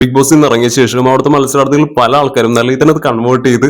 Big ബോസിൽ നിന്ന് ഇറങ്ങിയ ശേഷം അവിടുത്തെ മത്സരാർത്ഥികൾ പല ആൾക്കാരും നല്ല ഇതിനകത്ത് കൺവേർട്ട് ചെയ്ത്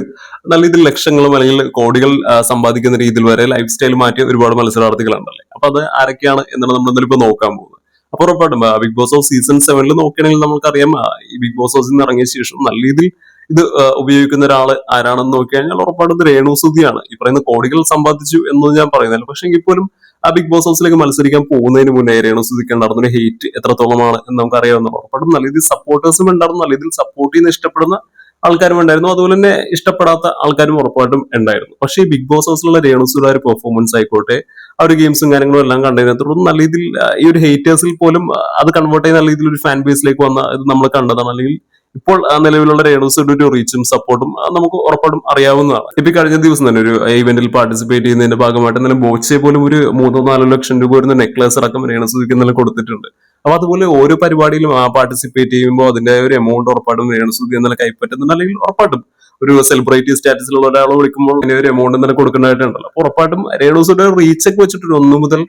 നല്ല ഇതിൽ ലക്ഷങ്ങളും അല്ലെങ്കിൽ കോടികൾ സമ്പാദിക്കുന്ന രീതിയിൽ വരെ ലൈഫ് സ്റ്റൈൽ മാറ്റിയ ഒരുപാട് മത്സരാർത്ഥികളുണ്ടല്ലേ. അപ്പൊ അത് ആരൊക്കെയാണ് എന്നാണ് നമ്മൾ ഇന്നിപ്പോ നോക്കാൻ പോകുന്നത്. അപ്പൊ ഉറപ്പായിട്ടും ബിഗ് ബോസ് ഓഫ് സീസൺ 7 നോക്കുകയാണെങ്കിൽ നമുക്കറിയാം, ഈ ബിഗ് ബോസ് ഹൗസിൽ നിന്ന് ഇറങ്ങിയ ശേഷം നല്ല രീതിയിൽ ഇത് ഉപയോഗിക്കുന്ന ഒരാൾ ആരാണെന്ന് നോക്കി കഴിഞ്ഞാൽ ഉറപ്പായിട്ടും ഇത് രേണു സുധിയാണ്. ഈ പറയുന്ന കോടികൾ സമ്പാദിച്ചു എന്ന് ഞാൻ പറയുന്നില്ല, പക്ഷെ എങ്കിൽ പോലും ആ ബിഗ് ബോസ് ഹൗസിലേക്ക് മത്സരിക്കാൻ പോകുന്നതിന് മുന്നേ രേണു സുധിക്ക് ഉണ്ടായിരുന്ന ഒരു ഹെയ്റ്റ് എത്രത്തോളമാണ് എന്ന് നമുക്ക് അറിയാവുന്നതാണ്. ഉറപ്പായിട്ടും നല്ല രീതിയിൽ സപ്പോർട്ടേഴ്സും ഉണ്ടായിരുന്നു, നല്ല രീതിയിൽ സപ്പോർട്ട് ചെയ്യുന്ന ഇഷ്ടപ്പെടുന്ന ആൾക്കാരും ഉണ്ടായിരുന്നു, അതുപോലെ തന്നെ ഇഷ്ടപ്പെടാത്ത ആൾക്കാരും ഉറപ്പായിട്ടും ഉണ്ടായിരുന്നു. പക്ഷേ ഈ ബിഗ് ബോസ് ഹൗസിലുള്ള രേണു സുധിയുടെ ഒരു പെർഫോമൻസ് ആയിക്കോട്ടെ, ആ ഒരു ഗെയിംസും കാര്യങ്ങളും എല്ലാം കണ്ടതിനെ തുടർന്ന് നല്ല രീതിയിൽ ഈ ഒരു ഹേറ്റേഴ്സിൽ പോലും അത് കൺവേർട്ട് ചെയ്ത് നല്ല രീതിയിൽ ഒരു ഫാൻ ബേസിലേക്ക് വന്ന ഇത് നമ്മൾ കണ്ടതാണ്. അല്ലെങ്കിൽ ഇപ്പോൾ നിലവിലുള്ള രേണുസുടെ ഒരു റീച്ചും സപ്പോർട്ടും നമുക്ക് ഉറപ്പായിട്ടും അറിയാവുന്നതാണ്. ഇപ്പൊ കഴിഞ്ഞ ദിവസം തന്നെ ഒരു ഇവന്റിൽ പാർട്ടിസിപ്പേറ്റ് ചെയ്യുന്നതിന്റെ ഭാഗമായിട്ട് എന്നാലും ബോച്ചെ പോലും ഒരു 3-4 ലക്ഷം രൂപ വരുന്ന നെക്ലേസ് അടക്കം രേണുസുദിക്ക് ഇന്നലെ കൊടുത്തിട്ടുണ്ട്. അപ്പൊ അതുപോലെ ഓരോ പരിപാടിയിലും പാർട്ടിസിപ്പേറ്റ് ചെയ്യുമ്പോൾ അതിന്റെ ഒരു എമൗണ്ട് ഉറപ്പായിട്ടും രേണുസുദി ഇന്നലെ കൈപ്പറ്റുന്നുണ്ട്. അല്ലെങ്കിൽ ഉറപ്പായിട്ടും ഒരു സെലിബ്രിറ്റി സ്റ്റാറ്റസിലുള്ള ഒരാളെ വിളിക്കുമ്പോൾ അതിന് ഒരു എമൗണ്ട് ഇന്നലെ കൊടുക്കുന്നതായിട്ടുണ്ടല്ലോ. അപ്പൊ ഉറപ്പായിട്ടും രേണുസുദിയുടെ റീച്ചൊക്കെ വെച്ചിട്ട് ഒരു 1 മുതൽ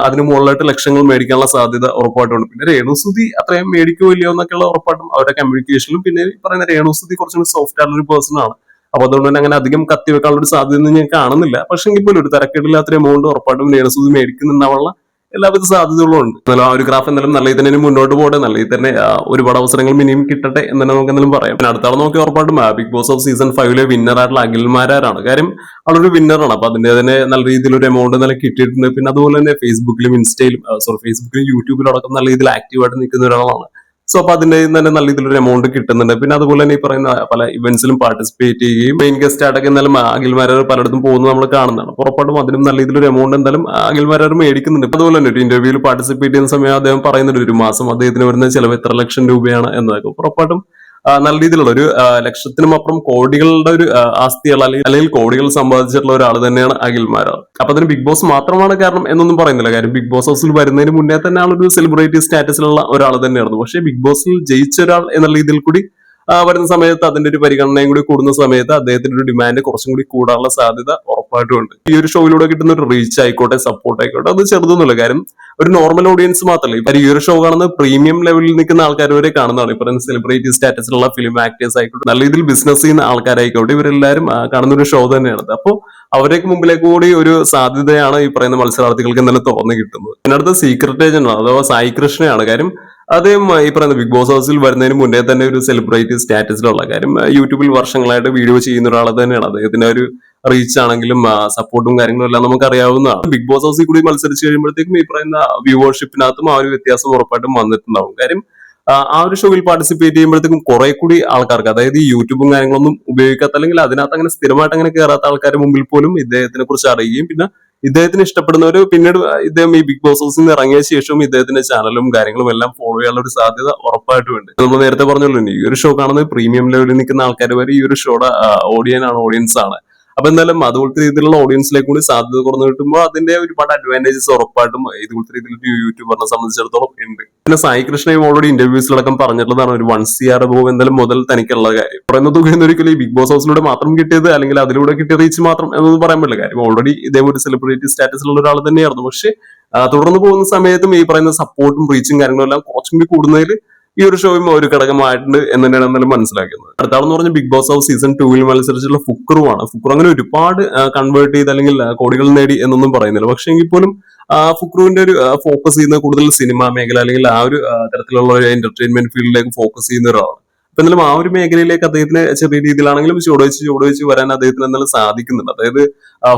അതിന് മുകളിലായിട്ട് ലക്ഷങ്ങൾ മേടിക്കാനുള്ള സാധ്യത ഉറപ്പായിട്ടുണ്ട്. പിന്നെ രേണുസുതി അത്രയും മേടിക്കോ ഇല്ലയോ എന്നൊക്കെയുള്ള ഉറപ്പായിട്ടും അവരുടെ കമ്മ്യൂണിക്കേഷനിലും പിന്നെ പറയുന്ന രേണുസുതി കുറച്ചുകൂടി സോഫ്റ്റ് ആയിട്ടുള്ള ഒരു പേഴ്സൺ ആണ്. അപ്പൊ അതുകൊണ്ട് തന്നെ അങ്ങനെ അധികം കത്തിവെക്കാനുള്ള ഒരു സാധ്യത ഞാൻ കാണുന്നില്ല. പക്ഷെ എങ്കിൽ പോലും ഒരു തരക്കേടില്ലാത്ത എമൗണ്ട് ഉറപ്പായിട്ടും രേണുസുതി മേടിക്കുന്നുണ്ടാവുള്ള എല്ലാവിധ സാധ്യതകളും ഉണ്ട്. എന്നാലും ആ ഒരു ഗ്രാഫ് എന്തായാലും നല്ല രീതിയിൽ തന്നെ മുന്നോട്ട് പോകട്ടെ, നല്ല രീതിയിൽ തന്നെ ഒരുപാട് അവസരങ്ങൾ മിനിമം കിട്ടട്ടെ എന്ന് തന്നെ നമുക്ക് എന്തായാലും പറയാം. പിന്നെ അടുത്ത ആൾ നോക്കി ഉറപ്പായിട്ടും Bigg Boss of season 5 winner ആയിട്ടുള്ള അഖിൽമാരാണ്. കാര്യം ആളൊരു വിന്നറാണ്. അപ്പൊ അതിന്റെ തന്നെ നല്ല രീതിയിൽ ഒരു എമൗണ്ട് നല്ല കിട്ടിയിട്ടുണ്ട്. പിന്നെ അതുപോലെ തന്നെ ഫേസ്ബുക്കിലും ഫേസ്ബുക്കിലും യൂട്യൂബിലും അടക്കം നല്ല രീതിയിൽ ആക്റ്റീവായിട്ട് നിൽക്കുന്ന ഒരാളാണ്. സോ അപ്പൊ അതിന്റെ തന്നെ നല്ല രീതിയിലൊരു എമൗണ്ട് കിട്ടുന്നുണ്ട്. പിന്നെ അതുപോലെ തന്നെ ഈ പറയുന്ന പല ഇവന്റ്സിലും പാർട്ടിസിപ്പേറ്റ് ചെയ്യുകയും മെയിൻ ഗസ്റ്റ് ആയിട്ടൊക്കെ എന്തായാലും അഖിൽമാരർ പലയിടത്തും പോകുന്നത് നമ്മൾ കാണുന്നതാണ്. ഉറപ്പായിട്ടും അതിനും നല്ല രീതിയിലൊരു എമൗണ്ട് എന്തായാലും അഖിൽമാരർ മേടിക്കുന്നുണ്ട്. അതുപോലെ തന്നെ ഒരു ഇന്റർവ്യൂവിൽ പാർട്ടിസിപ്പേറ്റ് ചെയ്യുന്ന സമയം അദ്ദേഹം പറയുന്നുണ്ട് ഒരു മാസം അദ്ദേഹത്തിന് വരുന്ന ചിലവ് എത്ര ലക്ഷം രൂപയാണ് എന്നതൊക്കെ. ഉറപ്പായിട്ടും നല്ല രീതിയിലുള്ള ഒരു ലക്ഷത്തിനും അപ്പുറം കോടികളുടെ ഒരു ആസ്തികൾ അല്ലെങ്കിൽ കോടികൾ സമ്പാദിച്ചിട്ടുള്ള ഒരാൾ തന്നെയാണ് അഖിൽമാരാർ. അപ്പൊ അതിന് ബിഗ് ബോസ് മാത്രമാണ് കാരണം എന്നൊന്നും പറയുന്നില്ല. കാര്യം ബിഗ് ബോസ് ഹൗസിൽ വരുന്നതിന് മുന്നേ തന്നെ ആളൊരു സെലിബ്രിറ്റി സ്റ്റാറ്റസിലുള്ള ഒരാൾ തന്നെയായിരുന്നു. പക്ഷേ ബിഗ് ബോസിൽ ജയിച്ച ഒരാൾ എന്നുള്ള രീതിയിൽ കൂടി വരുന്ന സമയത്ത് അതിന്റെ ഒരു പരിഗണനയും കൂടി കൂടുന്ന സമയത്ത് അദ്ദേഹത്തിന്റെ ഒരു ഡിമാൻഡ് കുറച്ചും കൂടി കൂടാനുള്ള സാധ്യത ഉറപ്പായിട്ടും ഉണ്ട്. ഈ ഒരു ഷോയിലൂടെ കിട്ടുന്ന ഒരു റീച്ച് ആയിക്കോട്ടെ, സപ്പോർട്ട് ആയിക്കോട്ടെ, അത് ചെറുതൊന്നുമില്ല. കാര്യം ഒരു നോർമൽ ഓഡിയൻസ് മാത്രമല്ല, ഇപ്പൊ ഈ ഒരു ഷോ കാണുന്ന പ്രീമിയം ലെവലിൽ നിൽക്കുന്ന ആൾക്കാർ വരെ കാണുന്നതാണ്. ഇപ്പൊ സെലിബ്രിറ്റി സ്റ്റാറ്റസിലുള്ള ഫിലിം ആക്ടേഴ്സ് ആയിക്കോട്ടെ, നല്ല രീതിയിൽ ബിസിനസ് ചെയ്യുന്ന ആൾക്കാരായിക്കോട്ടെ, ഇവരെല്ലാവരും കാണുന്ന ഒരു ഷോ തന്നെയാണ്. അപ്പോൾ അവരേക്ക് മുമ്പിലേക്ക് കൂടി ഒരു സാധ്യതയാണ് ഈ പറയുന്ന മത്സരാർത്ഥികൾക്ക് ഇന്നലെ തുറന്നു കിട്ടുന്നത്. പിന്നെ അടുത്ത സീക്രട്ട് ഏജന്റ് ആണ്, അഥവാ സായി കൃഷ്ണയാണ്. കാര്യം അദ്ദേഹം ഈ പറയുന്ന ബിഗ് ബോസ് ഹൗസിൽ വരുന്നതിന് മുന്നേ തന്നെ ഒരു സെലിബ്രിറ്റി സ്റ്റാറ്റസിലുള്ള കാര്യം യൂട്യൂബിൽ വർഷങ്ങളായിട്ട് വീഡിയോ ചെയ്യുന്ന ഒരാൾ തന്നെയാണ്. അദ്ദേഹത്തിന്റെ ഒരു റീച്ച് ആണെങ്കിലും സപ്പോർട്ടും കാര്യങ്ങളും എല്ലാം നമുക്ക് അറിയാവുന്നതാണ്. ബിഗ് ബോസ് ഹൗസിൽ കൂടി മത്സരിച്ച് കഴിയുമ്പോഴത്തേക്കും ഈ പറയുന്ന വ്യൂവർഷിപ്പിനകത്തും ആ ഒരു വ്യത്യാസം ഉറപ്പായിട്ടും വന്നിട്ടുണ്ടാവും. കാര്യം ആ ഒരു ഷോയിൽ പാർട്ടിസിപ്പേറ്റ് ചെയ്യുമ്പോഴത്തേക്കും കുറെ കൂടി ആൾക്കാർക്ക്, അതായത് ഈ യൂട്യൂബും കാര്യങ്ങളൊന്നും ഉപയോഗിക്കാത്ത അല്ലെങ്കിൽ അതിനകത്ത് അങ്ങനെ സ്ഥിരമായിട്ട് അങ്ങനെ കയറാത്ത ആൾക്കാരുടെ മുമ്പിൽ പോലും ഇദ്ദേഹത്തിനെ കുറിച്ച് അറിയുകയും പിന്നെ ഇദ്ദേഹത്തിന് ഇഷ്ടപ്പെടുന്നവര് പിന്നീട് ഇദ്ദേഹം ഈ ബിഗ് ബോസ് ഹൗസിൽ നിന്ന് ഇറങ്ങിയ ശേഷവും ഇദ്ദേഹത്തിന്റെ ചാനലും കാര്യങ്ങളും എല്ലാം ഫോളോ ചെയ്യാനുള്ള ഒരു സാധ്യത ഉറപ്പായിട്ടും ഉണ്ട്. നമ്മൾ നേരത്തെ പറഞ്ഞല്ലോ, ഈ ഒരു ഷോ കാണുന്നത് പ്രീമിയം ലെവലിൽ നിൽക്കുന്ന ആൾക്കാർ വരെ ഈ ഒരു ഷോയുടെ ഓഡിയൻസ് ആണ്. അപ്പൊ എന്തായാലും അതുപോലത്തെ രീതിയിലുള്ള ഓഡിയൻസിലേക്ക് കൂടി സാധ്യത കുറഞ്ഞു കിട്ടുമ്പോൾ അതിന്റെ ഒരുപാട് അഡ്വാൻറ്റേജസ് ഉറപ്പായിട്ടും ഇതുപോലത്തെ രീതിയിൽ യൂട്യൂബറിനെ സംബന്ധിച്ചിടത്തോളം ഉണ്ട്. പിന്നെ സായി കൃഷ്ണയും ഓൾറെഡി ഇന്റർവ്യൂസിലടക്കം പറഞ്ഞിട്ടുള്ളതാണ് ഒരു 1 CR എന്തായാലും മുതൽ തനിക്കുള്ള കാര്യം. പറയുന്ന തുക ഒരിക്കലും ഈ ബിഗ് ബോസ് ഹൗസിലൂടെ മാത്രം കിട്ടിയത് അല്ലെങ്കിൽ അതിലൂടെ കിട്ടിയ റീച്ച് മാത്രം എന്നൊന്നും പറയാൻ പറ്റില്ല. കാര്യം ഓൾറെഡി ഇതേപോലെ ഒരു സെലിബ്രിറ്റി സ്റ്റാറ്റസിലുള്ള ഒരാൾ തന്നെയായിരുന്നു. പക്ഷെ തുടർന്ന് പോകുന്ന സമയത്തും ഈ പറയുന്ന സപ്പോർട്ടും റീച്ചും കാര്യങ്ങളും എല്ലാം കുറച്ചും കൂടി കൂടുന്നതിൽ ഈ ഒരു ഷോയും ഒരു ഘടകമായിട്ടുണ്ട് എന്ന് തന്നെയാണ് എന്നാലും മനസ്സിലാക്കുന്നത്. അടുത്താളെന്ന് പറഞ്ഞ ബിഗ് ബോസ് ഹൗസ് സീസൺ 2 മത്സരിച്ചുള്ള ഫുക്രുവാണ്. ഫുക്രു അങ്ങനെ ഒരുപാട് കൺവേർട്ട് ചെയ്ത് അല്ലെങ്കിൽ കോടികൾ നേടി എന്നൊന്നും പറയുന്നില്ല. പക്ഷെ എങ്കിൽ പോലും ഫുക്രുവിന്റെ ഒരു ഫോക്കസ് ചെയ്യുന്ന കൂടുതൽ സിനിമ മേഖല അല്ലെങ്കിൽ ആ ഒരു തരത്തിലുള്ള ഒരു എന്റർടൈൻമെന്റ് ഫീൽഡിലേക്ക് ഫോക്കസ് ചെയ്യുന്ന ഒരാളാണ്. അപ്പൊ എന്നാലും ആ ഒരു മേഖലയിലേക്ക് അദ്ദേഹത്തിന് ചെറിയ രീതിയിലാണെങ്കിലും ചുവടുവെച്ച് വരാൻ അദ്ദേഹത്തിന് എന്നാലും സാധിക്കുന്നുണ്ട്. അതായത്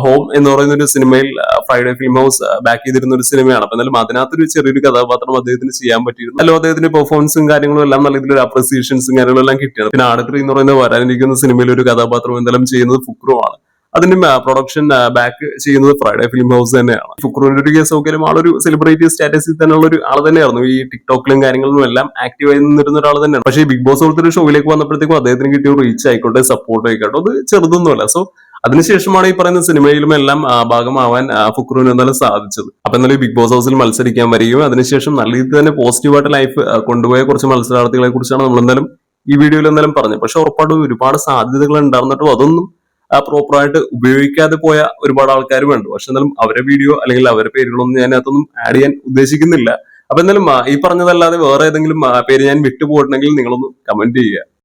ഹോം എന്ന് പറയുന്ന ഒരു സിനിമയിൽ ഫ്രൈഡേ ഫിലിം ഹൗസ് ബാക്ക് ചെയ്തിരുന്ന ഒരു സിനിമയാണ്. അപ്പൊ എന്നാലും അതിനകത്തൊരു ചെറിയൊരു കഥാപാത്രം അദ്ദേഹത്തിന് ചെയ്യാൻ പറ്റിയിരുന്നു. അല്ലോ അദ്ദേഹത്തിന്റെ പെർഫോമൻസും കാര്യങ്ങളും എല്ലാം നല്ല രീതിയിലൊരു അപ്രിസിയേഷൻസും കാര്യങ്ങളും എല്ലാം കിട്ടിയാണ്. പിന്നെ ആടത്രി എന്ന് പറയുന്ന വരാനിരിക്കുന്ന സിനിമയിൽ ഒരു കഥാപാത്രം എന്തായാലും ചെയ്യുന്നത് ഫുക്രുവാണ്. അതിന്റെ പ്രൊഡക്ഷൻ ബാക്ക് ചെയ്യുന്നത് ഫ്രൈഡേ ഫിലിം ഹൗസ് തന്നെയാണ്. ഫുക്രുവിന്റെ ഒരു കേസ് നോക്കിയാലും ആളൊരു സെലിബ്രിറ്റി സ്റ്റാറ്റസിൽ തന്നെയുള്ള ഒരു ആൾ തന്നെയായിരുന്നു. ഈ ടിക്ടോക്കിലും കാര്യങ്ങളിലും എല്ലാം ആക്റ്റീവായി നിന്നിരുന്ന ഒരാൾ തന്നെയാണ്. പക്ഷേ ബിഗ് ബോസ് പോലത്തെ ഒരു ഷോയിലേക്ക് വന്നപ്പോഴത്തേക്കും അദ്ദേഹത്തിന് കിട്ടിയ റീച്ച് ആയിക്കോട്ടെ, സപ്പോർട്ട് ആയിക്കോട്ടെ, അത് ചെറുതൊന്നുമല്ല. സോ അതിനുശേഷമാണ് ഈ പറയുന്ന സിനിമയിലും എല്ലാം ഭാഗമാവാൻ ഫുക്രുവിന് എന്തായാലും സാധിച്ചത്. അപ്പൊ എന്നാലും ബിഗ് ബോസ് ഹൗസിൽ മത്സരിക്കാൻ വരികയും അതിനുശേഷം നല്ല രീതിയിൽ തന്നെ പോസിറ്റീവായിട്ട് ലൈഫ് കൊണ്ടുപോയ കുറച്ച് മത്സരാർത്ഥികളെ കുറിച്ചാണ് നമ്മൾ എന്തായാലും ഈ വീഡിയോയിൽ എന്തായാലും പറഞ്ഞത്. പക്ഷെ ഉറപ്പായിട്ടും ഒരുപാട് സാധ്യതകൾ ഉണ്ടായിരുന്നിട്ടും അതൊന്നും പ്രോപ്പറായിട്ട് ഉപയോഗിക്കാതെ പോയ ഒരുപാട് ആൾക്കാരും ഉണ്ട്. പക്ഷെ എന്നാലും അവരുടെ വീഡിയോ അല്ലെങ്കിൽ അവരുടെ പേരുകളൊന്നും ഞാൻ അതൊന്നും ആഡ് ചെയ്യാൻ ഉദ്ദേശിക്കുന്നില്ല. അപ്പൊ എന്തായാലും ഈ പറഞ്ഞതല്ലാതെ വേറെ ഏതെങ്കിലും പേര് ഞാൻ വിട്ടുപോയിട്ടുണ്ടെങ്കിൽ നിങ്ങളൊന്ന് കമന്റ് ചെയ്യുക.